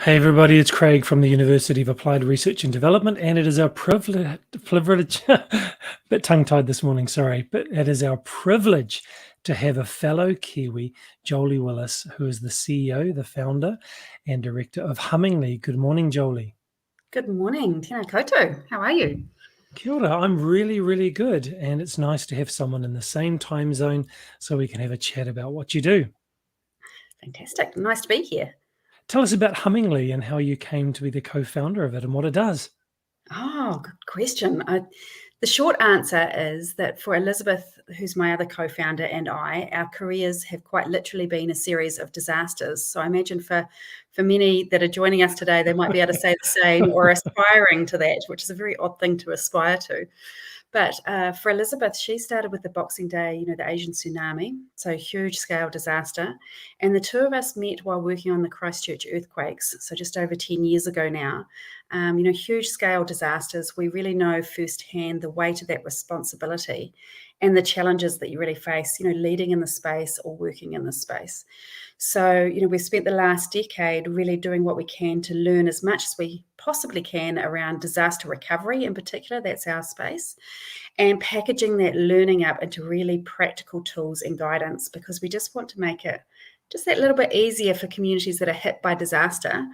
Hey everybody, it's Craig from the University of Applied Research and Development, and it is our privilege bit tongue-tied this morning, sorry, but it is our privilege to have a fellow Kiwi, Jolie Willis, who is the CEO, the founder, and director of Hummingly. Good morning, Jolie. Good morning, Tēnā koutou. How are you? Kia ora. I'm really, really good, and it's nice to have someone in the same time zone so we can have a chat about what you do. Fantastic. Nice to be here. Tell us about Hummingly and how you came to be the co-founder of it and what it does. Oh, good question. The short answer is that for Elizabeth, who's my other co-founder, and I, our careers have quite literally been a series of disasters. So I imagine for many that are joining us today, they might be able to say the same or aspiring to that, which is a very odd thing to aspire to. But for Elizabeth, she started with the Boxing Day, the Asian tsunami, so huge scale disaster. And the two of us met while working on the Christchurch earthquakes, so just over 10 years ago now. Huge scale disasters. We really know firsthand the weight of that responsibility and the challenges that you really face, leading in the space or working in the space. So, we've spent the last decade really doing what we can to learn as much as we possibly can around disaster recovery in particular, that's our space, and packaging that learning up into really practical tools and guidance, because we just want to make it just that little bit easier for communities that are hit by disaster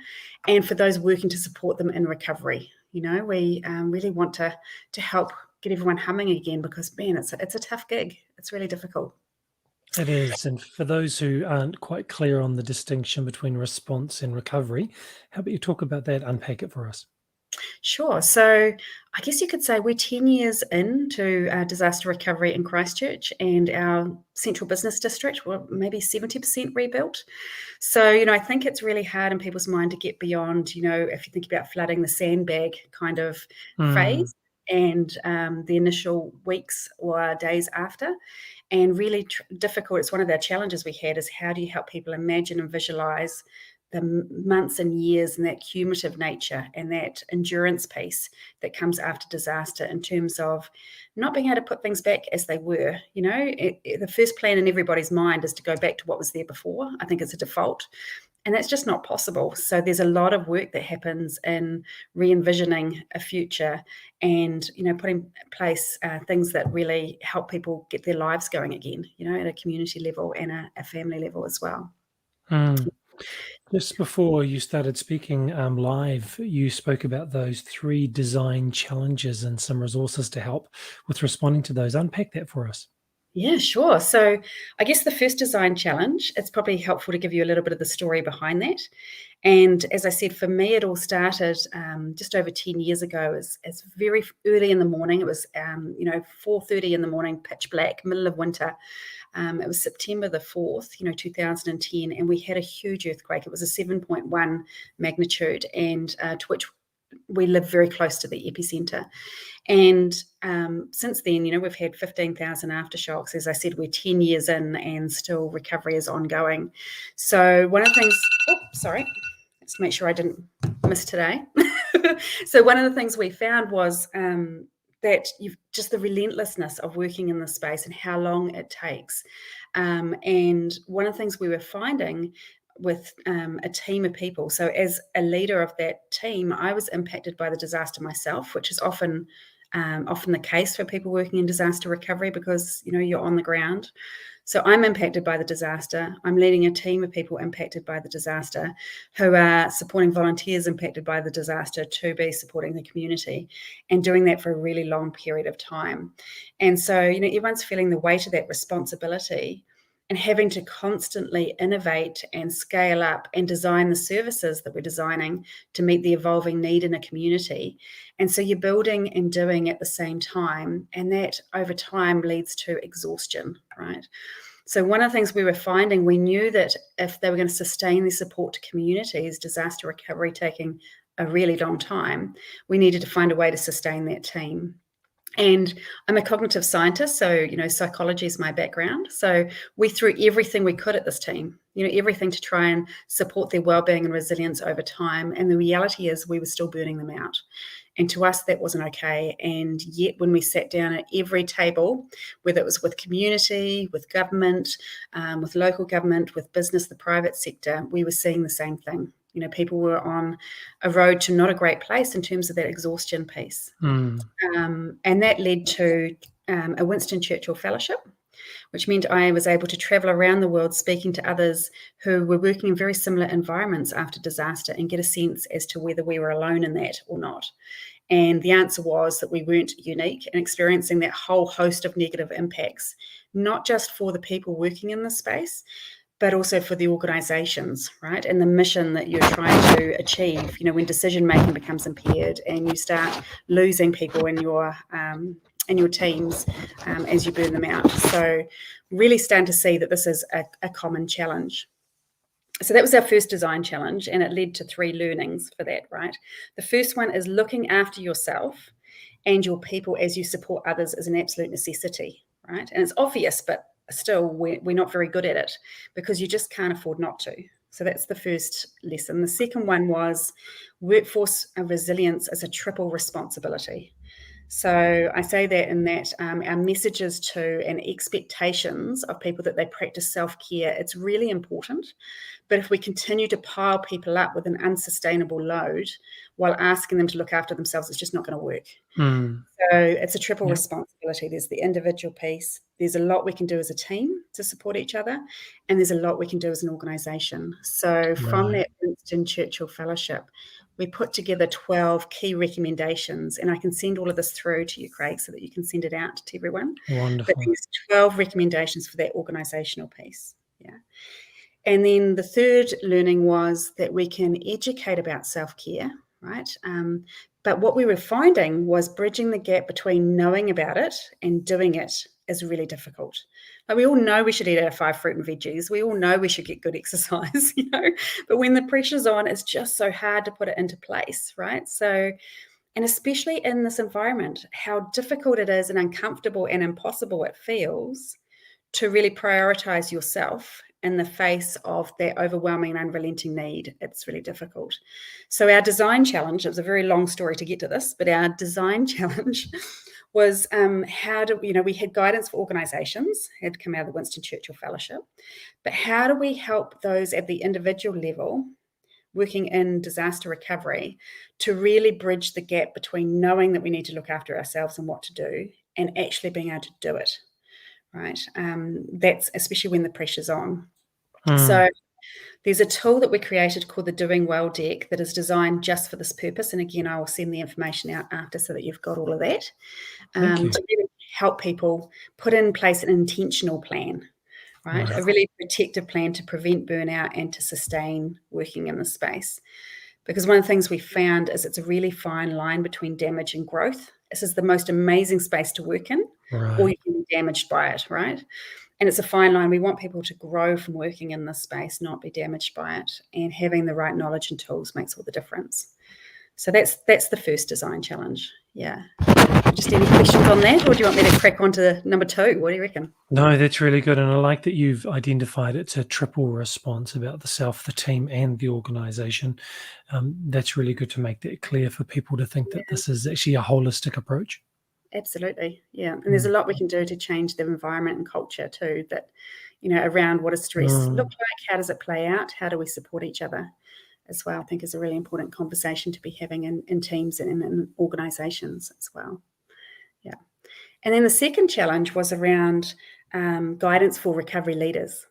and for those working to support them in recovery. We really want to help get everyone humming again, because, man, it's a tough gig. It's really difficult. It is. And for those who aren't quite clear on the distinction between response and recovery, how about you talk about that, unpack it for us? Sure. So I guess you could say we're 10 years into disaster recovery in Christchurch, and our central business district, we're maybe 70% rebuilt. So, I think it's really hard in people's mind to get beyond, if you think about flooding, the sandbag kind of phase and the initial weeks or days after. And really difficult. It's one of the challenges we had, is how do you help people imagine and visualize the months and years and that cumulative nature and that endurance piece that comes after disaster, in terms of not being able to put things back as they were. The first plan in everybody's mind is to go back to what was there before. I think it's a default. And that's just not possible. So there's a lot of work that happens in re-envisioning a future and, putting in place things that really help people get their lives going again, at a community level and a family level as well. Just before you started speaking live, you spoke about those 3 design challenges and some resources to help with responding to those. Unpack that for us. Yeah, sure. So I guess the first design challenge, it's probably helpful to give you a little bit of the story behind that. And as I said, for me, it all started just over 10 years ago. It's very early in the morning. It was, 4:30 in the morning, pitch black, middle of winter. It was September the 4th, 2010, and we had a huge earthquake. It was a 7.1 magnitude, and to which we live very close to the epicenter. And since then, we've had 15,000 aftershocks. As I said, we're 10 years in and still recovery is ongoing. So one of the things, let's make sure I didn't miss today. So one of the things we found was that you've just the relentlessness of working in this space and how long it takes. And one of the things we were finding with a team of people. So as a leader of that team, I was impacted by the disaster myself, which is often the case for people working in disaster recovery, because, you're on the ground. So I'm impacted by the disaster. I'm leading a team of people impacted by the disaster, who are supporting volunteers impacted by the disaster to be supporting the community, and doing that for a really long period of time. And so, everyone's feeling the weight of that responsibility and having to constantly innovate and scale up and design the services that we're designing to meet the evolving need in a community. And so you're building and doing at the same time, and that over time leads to exhaustion, right? So one of the things we were finding, we knew that if they were going to sustain the support to communities, disaster recovery taking a really long time, we needed to find a way to sustain that team. And I'm a cognitive scientist, so, psychology is my background. So we threw everything we could at this team, everything to try and support their wellbeing and resilience over time. And the reality is we were still burning them out. And to us, that wasn't okay. And yet when we sat down at every table, whether it was with community, with government, with local government, with business, the private sector, we were seeing the same thing. People were on a road to not a great place in terms of that exhaustion piece. And that led to a Winston Churchill fellowship, which meant I was able to travel around the world speaking to others who were working in very similar environments after disaster and get a sense as to whether we were alone in that or not. And the answer was that we weren't unique in experiencing that whole host of negative impacts, not just for the people working in this space, but also for the organizations, right? And the mission that you're trying to achieve, when decision-making becomes impaired and you start losing people in your teams as you burn them out. So really starting to see that this is a common challenge. So that was our first design challenge, and it led to 3 learnings for that, right? The first one is looking after yourself and your people as you support others is an absolute necessity, right? And it's obvious, but still we're not very good at it because you just can't afford not to. So that's the first lesson. The second one was workforce resilience is a triple responsibility. So I say that in that our messages to and expectations of people that they practice self-care, it's really important. But if we continue to pile people up with an unsustainable load while asking them to look after themselves, it's just not going to work. So it's a triple responsibility. There's the individual piece. There's a lot we can do as a team to support each other. And there's a lot we can do as an organisation. So from that Winston Churchill Fellowship, we put together 12 key recommendations. And I can send all of this through to you, Craig, so that you can send it out to everyone. Wonderful. But there's 12 recommendations for that organisational piece. Yeah. And then the third learning was that we can educate about self-care, right? But what we were finding was bridging the gap between knowing about it and doing it is really difficult. Like we all know we should eat our 5 fruit and veggies. We all know we should get good exercise, but when the pressure's on, it's just so hard to put it into place, right? So, and especially in this environment, how difficult it is and uncomfortable and impossible it feels to really prioritize yourself in the face of that overwhelming and unrelenting need. It's really difficult. So our design challenge, it was a very long story to get to this, but our design challenge was we had guidance for organizations, had come out of the Winston Churchill Fellowship, but how do we help those at the individual level working in disaster recovery to really bridge the gap between knowing that we need to look after ourselves and what to do and actually being able to do it. Right. That's especially when the pressure's on. So there's a tool that we created called the Doing Well deck that is designed just for this purpose. And again, I will send the information out after so that you've got all of that to really help people put in place an intentional plan, right? A really protective plan to prevent burnout and to sustain working in this space. Because one of the things we found is it's a really fine line between damage and growth. This is the most amazing space to work in, or you can be damaged by it, right? And it's a fine line. We want people to grow from working in this space, not be damaged by it. And having the right knowledge and tools makes all the difference. So that's the first design challenge. Yeah. Just any questions on that, or do you want me to crack on to number 2? What do you reckon? No, that's really good. And I like that you've identified it's a triple response about the self, the team, and the organization. That's really good to make that clear for people to think that this is actually a holistic approach. Absolutely. Yeah. And there's a lot we can do to change the environment and culture too, that, around what does stress look like? How does it play out? How do we support each other as well? I think is a really important conversation to be having in teams and in organizations as well. Yeah. And then the second challenge was around guidance for recovery leaders.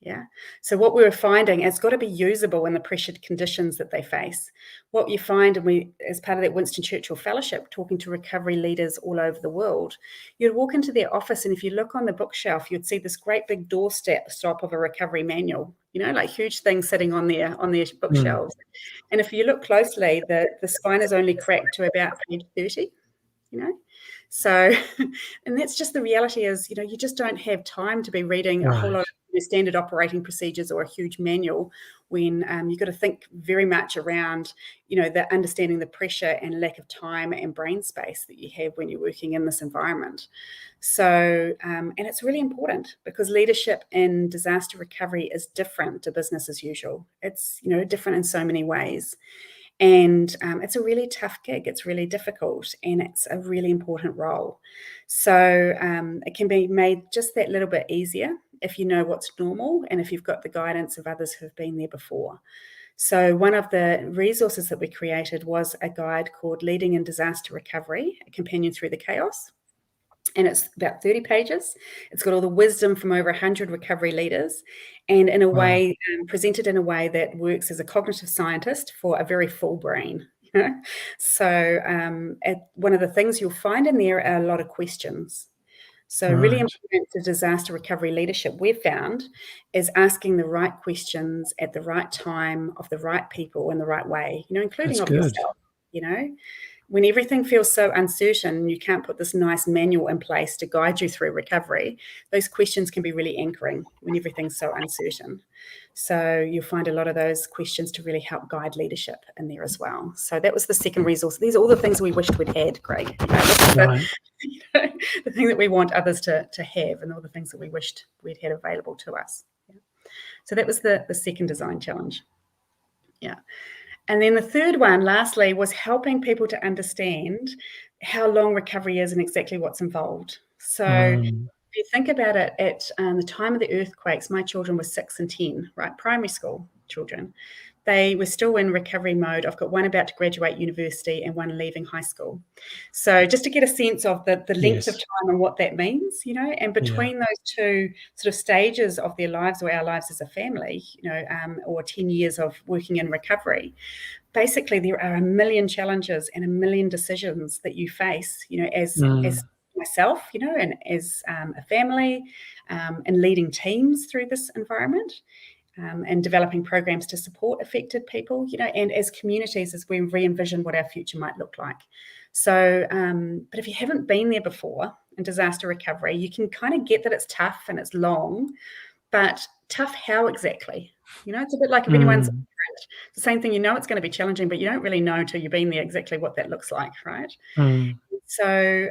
Yeah. So what we were finding, it's got to be usable in the pressured conditions that they face. What you find, and we, as part of that Winston Churchill Fellowship, talking to recovery leaders all over the world, you'd walk into their office, and if you look on the bookshelf, you'd see this great big doorstep of a recovery manual, like huge things sitting on their bookshelves. And if you look closely, the spine is only cracked to about page 30, So, and that's just the reality is, you just don't have time to be reading a whole lot of standard operating procedures or a huge manual when you've got to think very much around, the understanding the pressure and lack of time and brain space that you have when you're working in this environment. So, and it's really important because leadership in disaster recovery is different to business as usual. It's, different in so many ways. And it's a really tough gig. It's really difficult, and it's a really important role. So it can be made just that little bit easier if you know what's normal and if you've got the guidance of others who've been there before. So one of the resources that we created was a guide called Leading in Disaster Recovery, a companion through the chaos. And it's about 30 pages. It's got all the wisdom from over 100 recovery leaders, and in a way, presented in a way that works as a cognitive scientist for a very full brain. So one of the things you'll find in there are a lot of questions. So really important to disaster recovery leadership, we've found, is asking the right questions at the right time of the right people in the right way, including of yourself, When everything feels so uncertain, you can't put this nice manual in place to guide you through recovery. Those questions can be really anchoring when everything's so uncertain. So you'll find a lot of those questions to really help guide leadership in there as well. So that was the second resource. These are all the things we wished we'd had, Craig. The thing that we want others to have, and all the things that we wished we'd had available to us. So that was the second design challenge. Yeah. And then the third one, lastly, was helping people to understand how long recovery is and exactly what's involved. So if you think about it, at the time of the earthquakes, my children were 6 and 10, right? Primary school children. They were still in recovery mode. I've got one about to graduate university and one leaving high school. So just to get a sense of the length of time and what that means, and between those two sort of stages of their lives, or our lives as a family, or 10 years of working in recovery, basically there are a million challenges and a million decisions that you face, as myself, and as a family, and leading teams through this environment. And developing programs to support affected people, and as communities, as we re-envision what our future might look like. So, but if you haven't been there before in disaster recovery, you can kind of get that it's tough and it's long, but tough how exactly? It's a bit like if anyone's the same thing, it's going to be challenging, but you don't really know until you've been there exactly what that looks like, right? So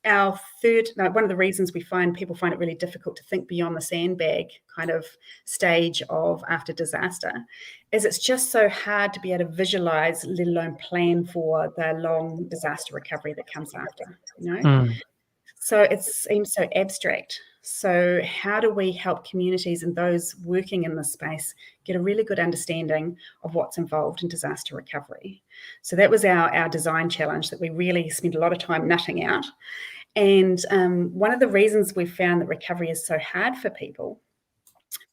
our third, one of the reasons we find people find it really difficult to think beyond the sandbag kind of stage of after disaster is it's just so hard to be able to visualize, let alone plan for the long disaster recovery that comes after, So it seems so abstract. So how do we help communities and those working in this space get a really good understanding of what's involved in disaster recovery? So that was our design challenge that we really spent a lot of time nutting out. And one of the reasons we found that recovery is so hard for people,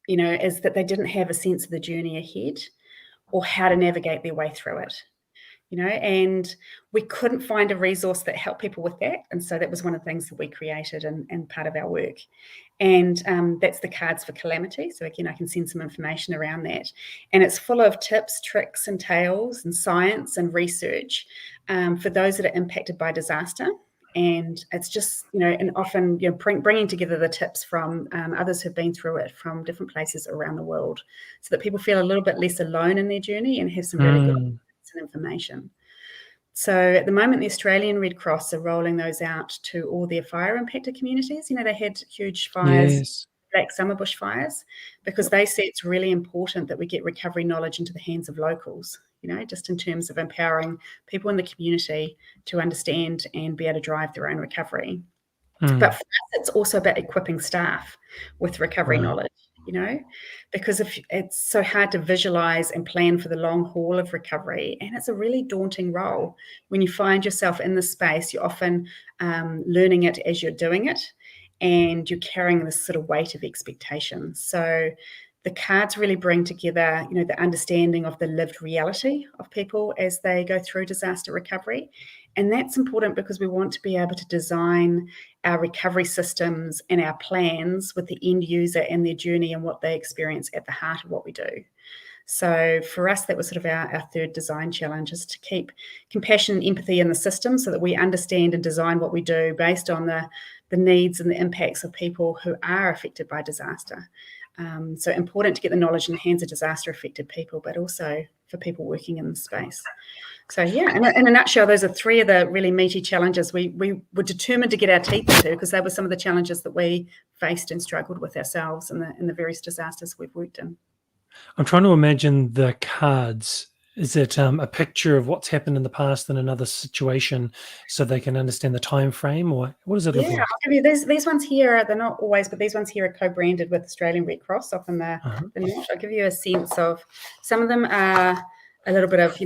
is that they didn't have a sense of the journey ahead or how to navigate their way through it. And we couldn't find a resource that helped people with that. And so that was one of the things that we created and part of our work. And that's the Cards for Calamity. So again, I can send some information around that. And it's full of tips, tricks and tales and science and research for those that are impacted by disaster. And it's just, and often, bringing together the tips from others who've been through it from different places around the world so that people feel a little bit less alone in their journey and have some really good information. So at the moment, the Australian Red Cross are rolling those out to all their fire impacted communities. They had huge fires, Black Summer bushfires, because they see it's really important that we get recovery knowledge into the hands of locals, just in terms of empowering people in the community to understand and be able to drive their own recovery. But for us, it's also about equipping staff with recovery knowledge. Because if it's so hard to visualize and plan for the long haul of recovery, and it's a really daunting role. When you find yourself in this space, you're often learning it as you're doing it, and you're carrying this sort of weight of expectation. So the cards really bring together, the understanding of the lived reality of people as they go through disaster recovery. And that's important because we want to be able to design our recovery systems and our plans with the end user and their journey and what they experience at the heart of what we do. So for us, that was sort of our third design challenge, is to keep compassion and empathy in the system so that we understand and design what we do based on the needs and the impacts of people who are affected by disaster. So important to get the knowledge in the hands of disaster affected people, but also for people working in the space. So yeah, in a nutshell, those are three of the really meaty challenges we were determined to get our teeth into, because they were some of the challenges that we faced and struggled with ourselves in the various disasters we've worked in. I'm trying to imagine the cards Is it a picture of what's happened in the past in another situation so they can understand the time frame, or what does it look Yeah, like? I'll give you these ones here. They're not always, but these ones here are co-branded with Australian Red Cross, often the not. I'll give you a sense of, some of them are a little bit of,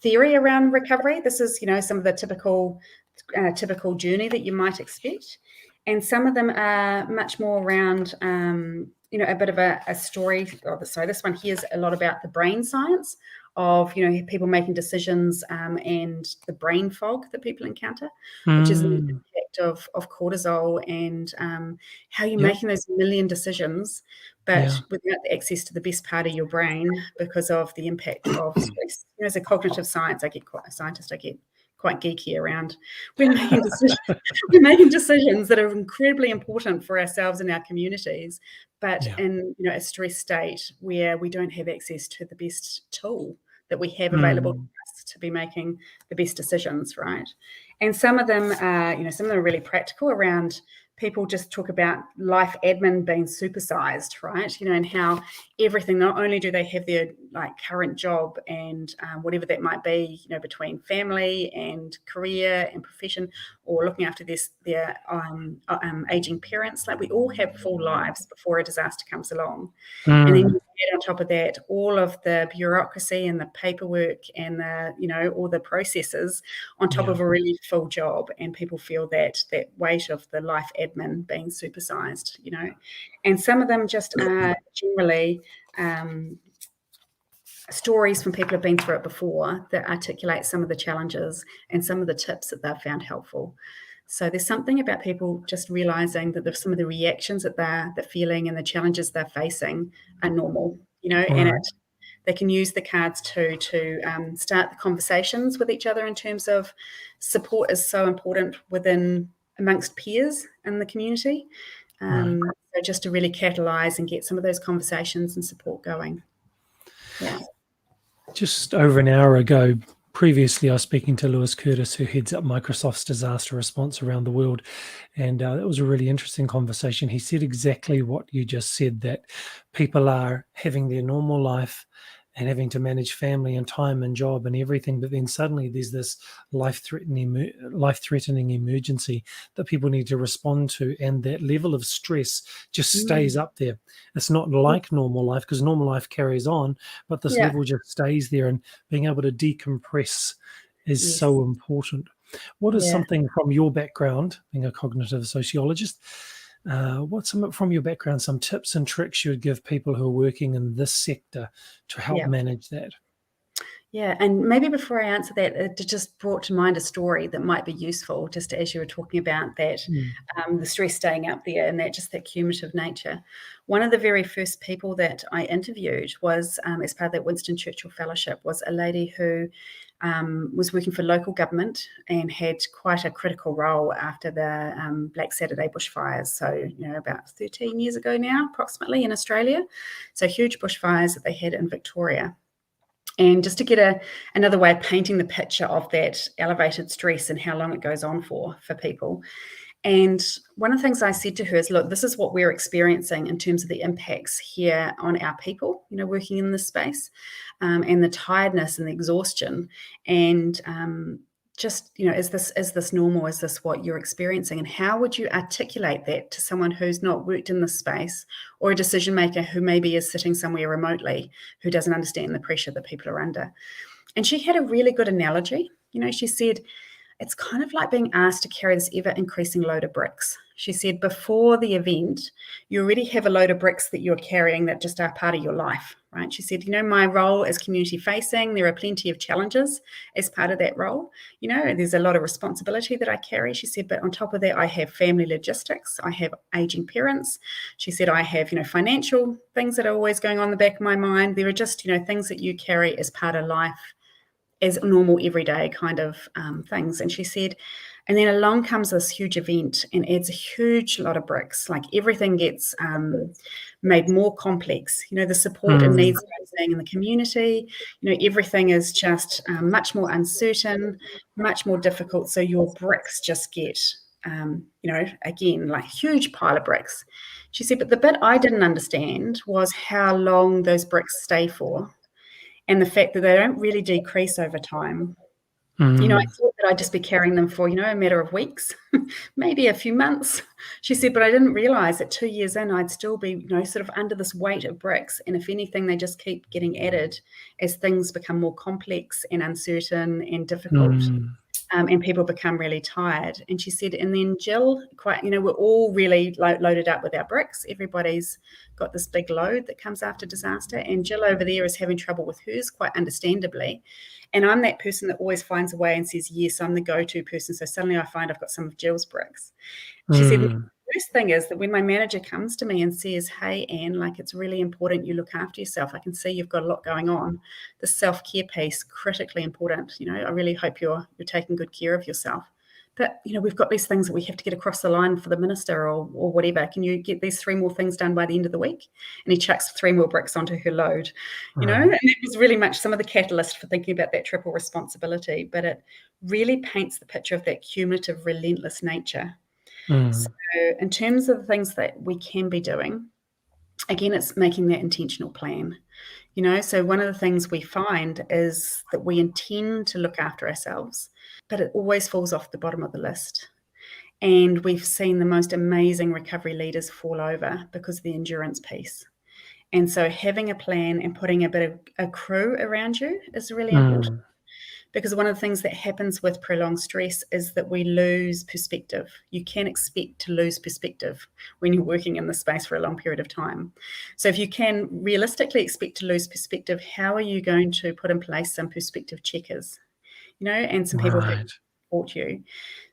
theory around recovery. This is, some of the typical journey that you might expect. And some of them are much more around, a bit of a story. Sorry, this one here is a lot about the brain science of, people making decisions, and the brain fog that people encounter, which is the impact of cortisol, and how you're making those million decisions, but without the access to the best part of your brain because of the impact of stress. As a cognitive scientist, I get quite geeky around. We're making decisions that are incredibly important for ourselves and our communities, but in a stress state where we don't have access to the best tool that we have available to us to be making the best decisions, right? And some of them are, really practical around, people just talk about life admin being supersized, right? And how everything, not only do they have their current job and whatever that might be, between family and career and profession, or looking after their aging parents, we all have full lives before a disaster comes along. And then you add on top of that all of the bureaucracy and the paperwork and the, all the processes on top of a really full job, and people feel that weight of the life admin being supersized, and some of them just are generally stories from people who've been through it before that articulate some of the challenges and some of the tips that they've found helpful. So there's something about people just realizing that some of the reactions that they're feeling and the challenges they're facing are normal, and they can use the cards to start the conversations with each other in terms of support is so important amongst peers in the community. So just to really catalyze and get some of those conversations and support going. Yeah. Just over an hour ago, previously, I was speaking to Lewis Curtis, who heads up Microsoft's disaster response around the world. And that was a really interesting conversation. He said exactly what you just said, that people are having their normal life and having to manage family and time and job and everything. But then suddenly there's this life-threatening emergency that people need to respond to. And that level of stress just stays up there. It's not like normal life, because normal life carries on, but this level just stays there. And being able to decompress is so important. What is something from your background, being a cognitive sociologist, what's from your background, some tips and tricks you would give people who are working in this sector to help manage that? Yeah, and maybe before I answer that, it just brought to mind a story that might be useful, just as you were talking about that, the stress staying up there and that cumulative nature. One of the very first people that I interviewed was, as part of that Winston Churchill Fellowship, was a lady who was working for local government and had quite a critical role after the Black Saturday bushfires. So, about 13 years ago now, approximately, in Australia. So huge bushfires that they had in Victoria. And just to get another way of painting the picture of that elevated stress and how long it goes on for people. And one of the things I said to her is, look, this is what we're experiencing in terms of the impacts here on our people, working in this space, and the tiredness and the exhaustion. And is this normal? Is this what you're experiencing? And how would you articulate that to someone who's not worked in this space, or a decision maker who maybe is sitting somewhere remotely, who doesn't understand the pressure that people are under? And she had a really good analogy. She said, it's kind of like being asked to carry this ever increasing load of bricks. She said, before the event, you already have a load of bricks that you're carrying that just are part of your life, right? She said, my role is community facing. There are plenty of challenges as part of that role. There's a lot of responsibility that I carry. She said, but on top of that, I have family logistics. I have aging parents. She said, I have, financial things that are always going on in the back of my mind. There are just, things that you carry as part of life, as normal everyday kind of things. And she said, and then along comes this huge event and adds a huge lot of bricks. Like everything gets made more complex. The support and needs that I'm seeing in the community, everything is just much more uncertain, much more difficult. So your bricks just get, again, like huge pile of bricks. She said, but the bit I didn't understand was how long those bricks stay for. and the fact that they don't really decrease over time. Mm. I thought that I'd just be carrying them for, a matter of weeks, maybe a few months. She said, but I didn't realize that 2 years in, I'd still be, sort of under this weight of bricks. And if anything, they just keep getting added as things become more complex and uncertain and difficult. And people become really tired. And she said, and then Jill, we're all really loaded up with our bricks. Everybody's got this big load that comes after disaster. And Jill over there is having trouble with hers, quite understandably. And I'm that person that always finds a way and says, yes, I'm the go-to person. So suddenly I find I've got some of Jill's bricks. She said, the first thing is that when my manager comes to me and says, hey, Anne, it's really important you look after yourself. I can see you've got a lot going on. The self-care piece, critically important. I really hope you're taking good care of yourself. But, we've got these things that we have to get across the line for the minister or whatever. Can you get these 3 more things done by the end of the week? And he chucks 3 more bricks onto her load, and it was really much some of the catalyst for thinking about that triple responsibility. But it really paints the picture of that cumulative, relentless nature. So in terms of the things that we can be doing, again, it's making that intentional plan. So one of the things we find is that we intend to look after ourselves, but it always falls off the bottom of the list. And we've seen the most amazing recovery leaders fall over because of the endurance piece. And so having a plan and putting a bit of a crew around you is really important. Because one of the things that happens with prolonged stress is that we lose perspective. You can expect to lose perspective when you're working in this space for a long period of time. So if you can realistically expect to lose perspective, how are you going to put in place some perspective checkers, and some people who support you?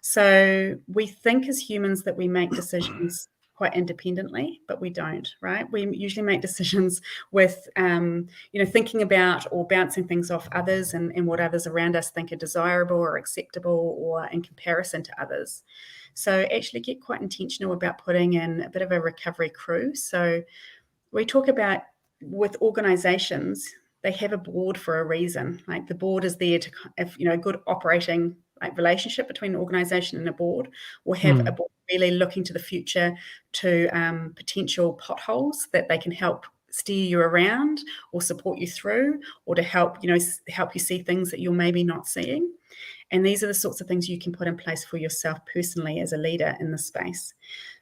So we think as humans that we make decisions quite independently, but we don't, right? We usually make decisions with, thinking about or bouncing things off others and what others around us think are desirable or acceptable or in comparison to others. So actually get quite intentional about putting in a bit of a recovery crew. So we talk about with organizations, they have a board for a reason. The board is there to, if a good operating relationship between an organization and a board, will have a board really looking to the future to potential potholes that they can help steer you around or support you through, or to help you see things that you're maybe not seeing. And these are the sorts of things you can put in place for yourself personally as a leader in this space.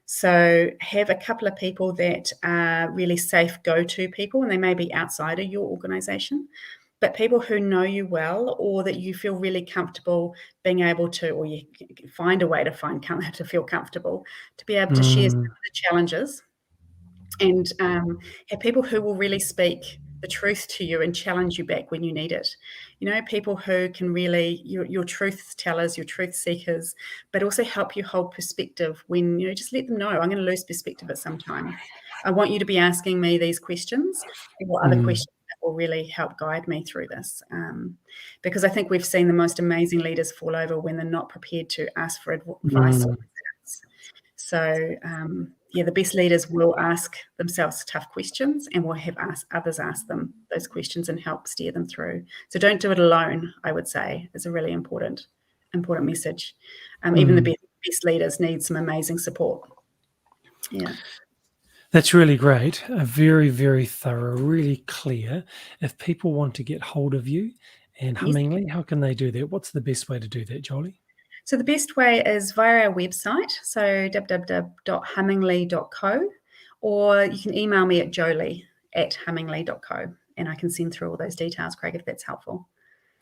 So have a couple of people that are really safe go-to people, and they may be outside of your organization, but people who know you well, or that you feel really comfortable being able to, or you find a way to feel comfortable to be able to share some of the challenges, and have people who will really speak the truth to you and challenge you back when you need it. People who can really, your truth tellers, your truth seekers, but also help you hold perspective when, just let them know, I'm going to lose perspective at some time. I want you to be asking me these questions, and what other questions that will really help guide me through this. Because I think we've seen the most amazing leaders fall over when they're not prepared to ask for advice. So, the best leaders will ask themselves tough questions, and will have others ask them those questions and help steer them through. So don't do it alone, I would say, is a really important message. Even the best leaders need some amazing support. Yeah. That's really great. Very, very thorough, really clear. If people want to get hold of you and Hummingly, how can they do that? What's the best way to do that, Jolie? So the best way is via our website, so www.hummingly.co, or you can email me at jolie@hummingly.co, and I can send through all those details, Craig, if that's helpful.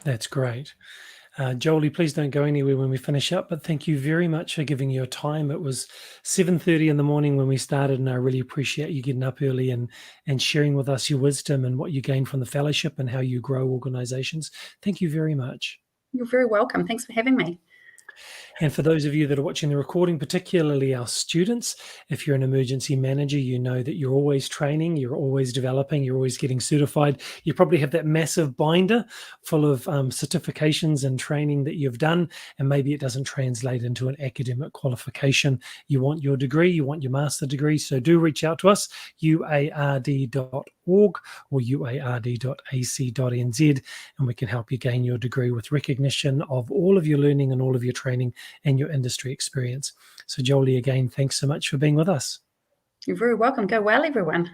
That's great. Jolie, please don't go anywhere when we finish up, but thank you very much for giving your time. It was 7:30 in the morning when we started, and I really appreciate you getting up early and sharing with us your wisdom and what you gain from the fellowship and how you grow organizations. Thank you very much. You're very welcome. Thanks for having me. And for those of you that are watching the recording, particularly our students, if you're an emergency manager, you know that you're always training, you're always developing, you're always getting certified. You probably have that massive binder full of certifications and training that you've done, and maybe it doesn't translate into an academic qualification. You want your degree, you want your master degree, so do reach out to us, uard.org or uard.ac.nz, and we can help you gain your degree with recognition of all of your learning and all of your training and your industry experience. So Jolie, again, thanks so much for being with us. You're very welcome. Go well, everyone.